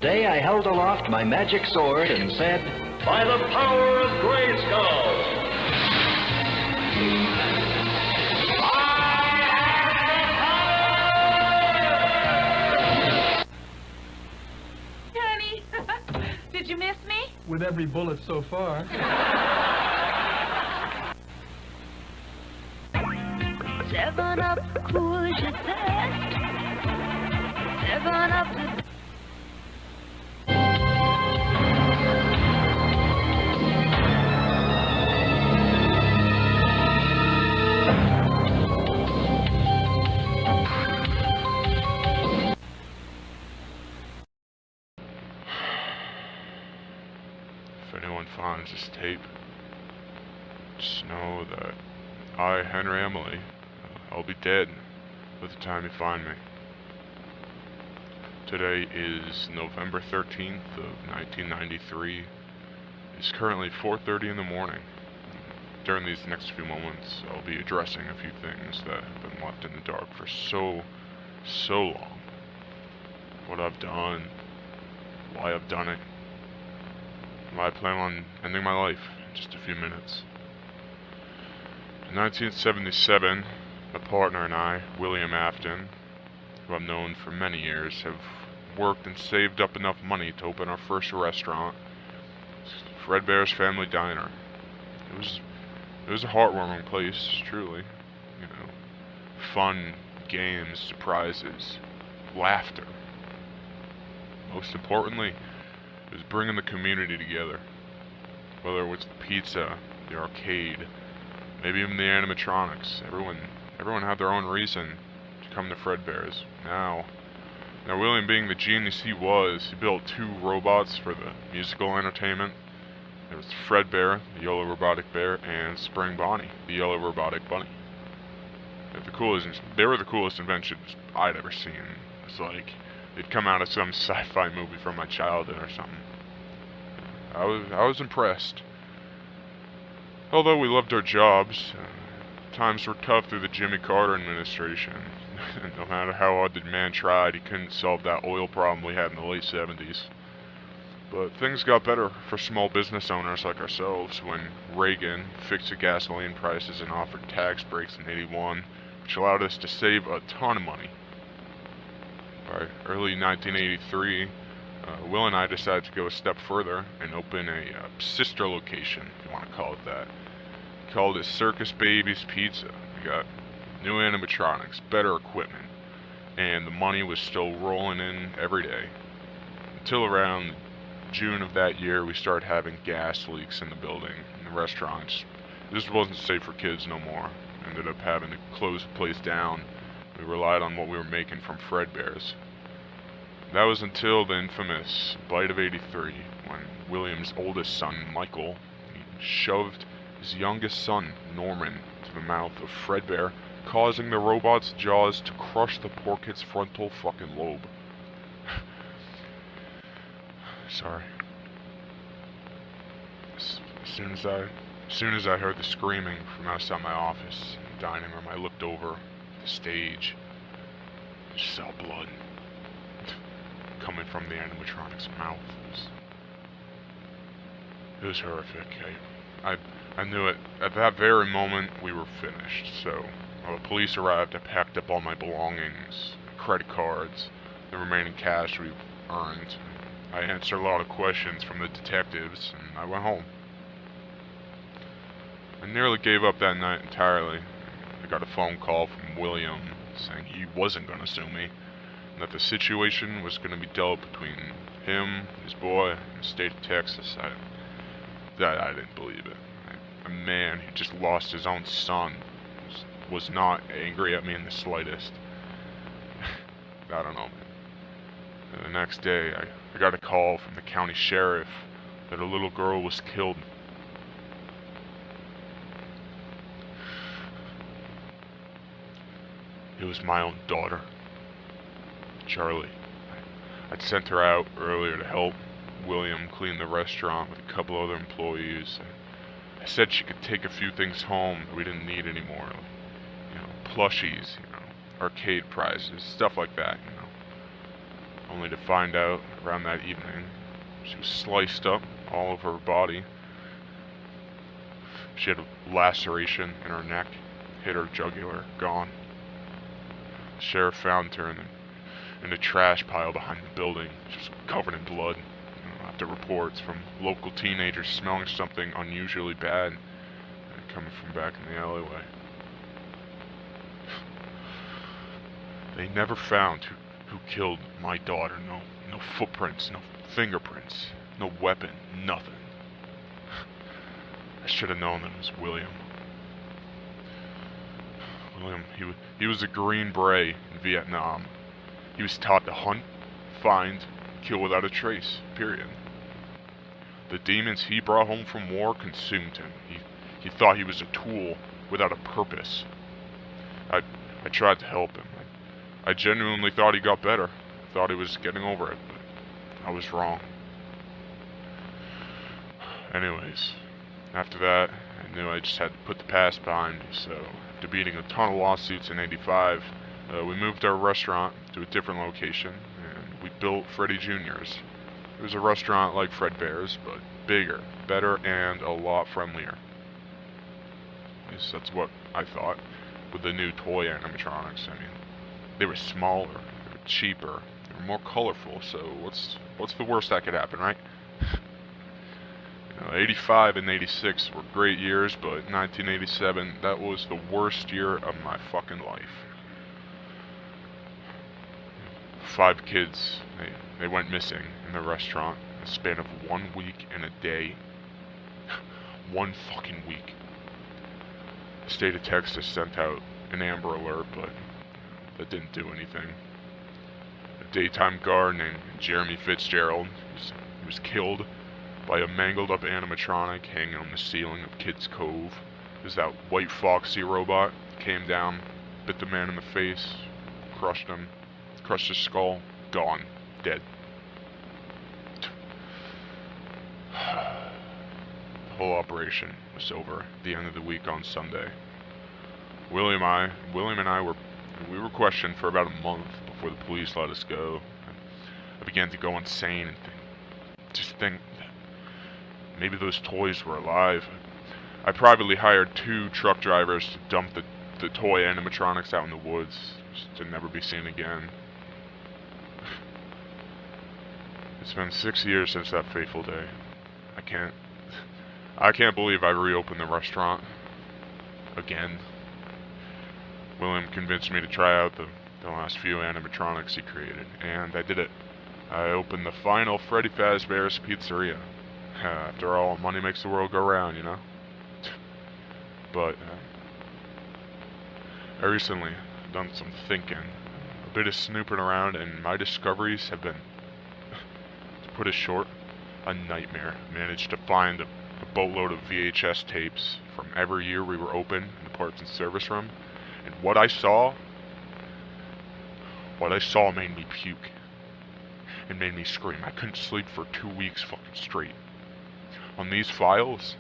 Today I held aloft my magic sword and said, "By the power of Grayskull, Honey, did you miss me? With every bullet so far. 7-Up cools your thirst. 7-Up to... If anyone finds this tape, just know that I, Henry Emily, I'll be dead by the time you find me. Today is November 13th of 1993. It's currently 4:30 in the morning. During these next few moments, I'll be addressing a few things that have been left in the dark for so long. What I've done, why I've done it, why I plan on ending my life in just a few minutes. In 1977, my partner and I, William Afton, who I've known for many years, have worked and saved up enough money to open our first restaurant, Fredbear's Family Diner. It was a heartwarming place, truly. You know, fun, games, surprises, laughter. Most importantly, it was bringing the community together. Whether it was the pizza, the arcade, maybe even the animatronics. Everyone had their own reason to come to Fredbear's. Now William, being the genius he was, he built 2 robots for the musical entertainment. There was Fredbear, the yellow robotic bear, and Spring Bonnie, the yellow robotic bunny. They were the coolest inventions I'd ever seen. It's like they'd come out of some sci-fi movie from my childhood or something. I was impressed. Although we loved our jobs, times were tough through the Jimmy Carter administration. No matter how hard the man tried, he couldn't solve that oil problem we had in the late 70s. But things got better for small business owners like ourselves when Reagan fixed the gasoline prices and offered tax breaks in '81, which allowed us to save a ton of money. By early 1983, Will and I decided to go a step further and open a sister location, if you want to call it that. We called it Circus Baby's Pizza. We got new animatronics, better equipment, and the money was still rolling in every day. Until around June of that year, we started having gas leaks in the building, in the restaurants. This wasn't safe for kids no more. Ended up having to close the place down. We relied on what we were making from Fredbear's. That was until the infamous Bite of '83, when William's oldest son, Michael, shoved his youngest son, Norman, to the mouth of Fredbear, causing the robot's jaws to crush the poor kid's frontal fucking lobe. Sorry. As soon as I heard the screaming from outside my office in the dining room, I looked over the stage. Just saw blood coming from the animatronic's mouth. It was horrific. I knew it. At that very moment, we were finished. So, while the police arrived, I packed up all my belongings, credit cards, the remaining cash we earned. I answered a lot of questions from the detectives, and I went home. I nearly gave up that night entirely. I got a phone call from William saying he wasn't going to sue me, and that the situation was going to be dealt between him, his boy, and the state of Texas. I didn't believe it. A man who just lost his own son was not angry at me in the slightest. I don't know, man. The next day, I got a call from the county sheriff that a little girl was killed. It was my own daughter, Charlie. I'd sent her out earlier to help William clean the restaurant with a couple other employees. I said she could take a few things home that we didn't need anymore. Plushies, arcade prizes, stuff like that, only to find out around that evening she was sliced up all over her body. She had a laceration in her neck, hit her jugular, gone. The sheriff found her in a trash pile behind the building. She was covered in blood. After reports from local teenagers smelling something unusually bad coming from back in the alleyway. They never found who killed my daughter. No footprints, no fingerprints, no weapon, nothing. I should have known that it was William. William, he was a Green Beret in Vietnam. He was taught to hunt, find, kill without a trace, period. The demons he brought home from war consumed him. He thought he was a tool without a purpose. I tried to help him. I genuinely thought he got better. I thought he was getting over it, but I was wrong. Anyways, after that, I knew I just had to put the past behind me, so after beating a ton of lawsuits in '85, we moved our restaurant to a different location, and we built Freddy Jr.'s. It was a restaurant like Fredbear's, but bigger, better, and a lot friendlier. At least that's what I thought, with the new toy animatronics. I mean, they were smaller, they were cheaper, they were more colorful, so what's the worst that could happen, right? 85 and 86 were great years, but 1987, that was the worst year of my fucking life. 5 kids, they went missing in the restaurant in the span of 1 week and a day. 1 fucking week. The state of Texas sent out an Amber Alert, but that didn't do anything. A daytime guard named Jeremy Fitzgerald, he was killed by a mangled up animatronic hanging on the ceiling of Kids Cove. As that white foxy robot came down, bit the man in the face, crushed him, crushed his skull, gone, dead. The whole operation was over at the end of the week on Sunday. William and I were questioned for about a month before the police let us go. I began to go insane and think that maybe those toys were alive. I privately hired 2 truck drivers to dump the toy animatronics out in the woods, just to never be seen again. It's been 6 years since that fateful day. I can't believe I reopened the restaurant again. William convinced me to try out the last few animatronics he created, and I did it. I opened the final Freddy Fazbear's Pizzeria. After all, money makes the world go round, you know? But I recently done some thinking, a bit of snooping around, and my discoveries have been, to put it short, a nightmare. Managed to find a boatload of VHS tapes from every year we were open in the parts and service room, and what I saw made me puke. It made me scream. I couldn't sleep for 2 weeks fucking straight. On these files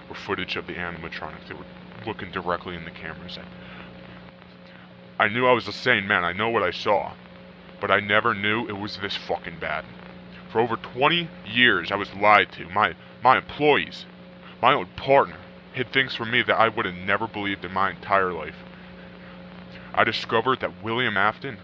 were footage of the animatronics. They were looking directly in the cameras. I knew I was a sane man. I know what I saw. But I never knew it was this fucking bad. For over 20 years, I was lied to. My employees, my own partner, hid things from me that I would have never believed in my entire life. I discovered that William Afton,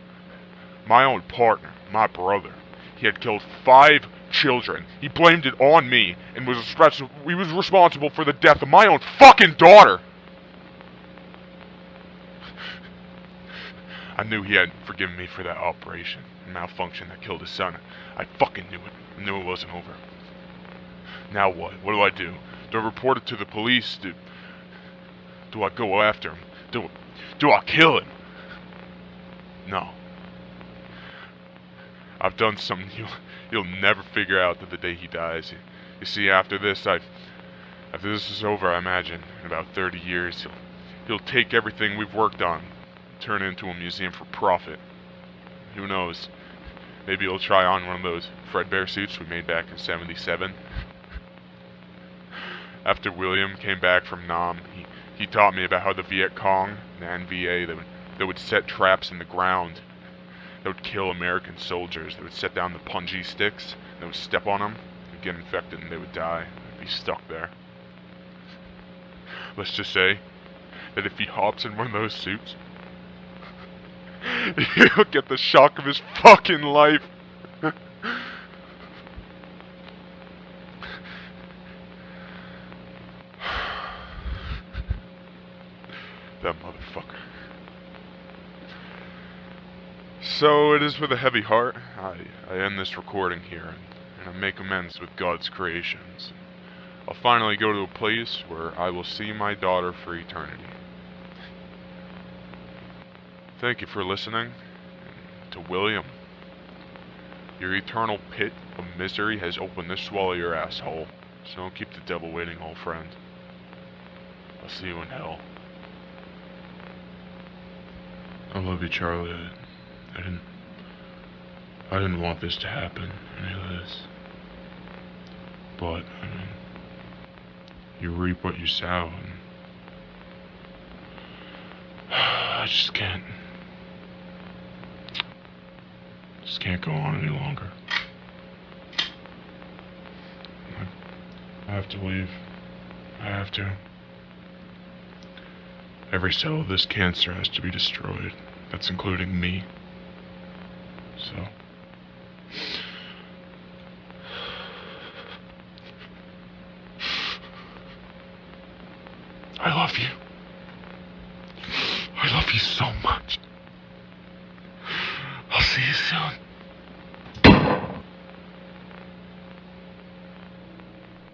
my own partner, my brother, he had killed 5 children. He blamed it on me and was responsible for the death of my own fucking daughter. I knew he hadn't forgiven me for that operation and malfunction that killed his son. I fucking knew it. I knew it wasn't over. Now what? What do I do? Do I report it to the police? Do I go after him? Do I kill him? No. I've done something you'll never figure out to the day he dies. You see, after this is over, I imagine, in about 30 years, he'll take everything we've worked on, turn it into a museum for profit. Who knows? Maybe he'll try on one of those Fredbear suits we made back in '77. After William came back from Nam, he taught me about how the Viet Cong, the NVA, they would set traps in the ground that would kill American soldiers. They would set down the punji sticks, and they would step on them, and get infected, and they would die. They'd be stuck there. Let's just say that if he hops in one of those suits, he'll get the shock of his fucking life. That motherfucker. So it is with a heavy heart I end this recording here, and I make amends with God's creations. I'll finally go to a place where I will see my daughter for eternity. Thank you for listening. And to William, your eternal pit of misery has opened to swallow your asshole, so don't keep the devil waiting, old friend. I'll see you in hell. I love you, Charlie. I didn't want this to happen, any of this. But, I mean, you reap what you sow, and I just can't go on any longer. I have to leave. I have to. Every cell of this cancer has to be destroyed. That's including me. So, I love you. I love you so much. I'll see you soon.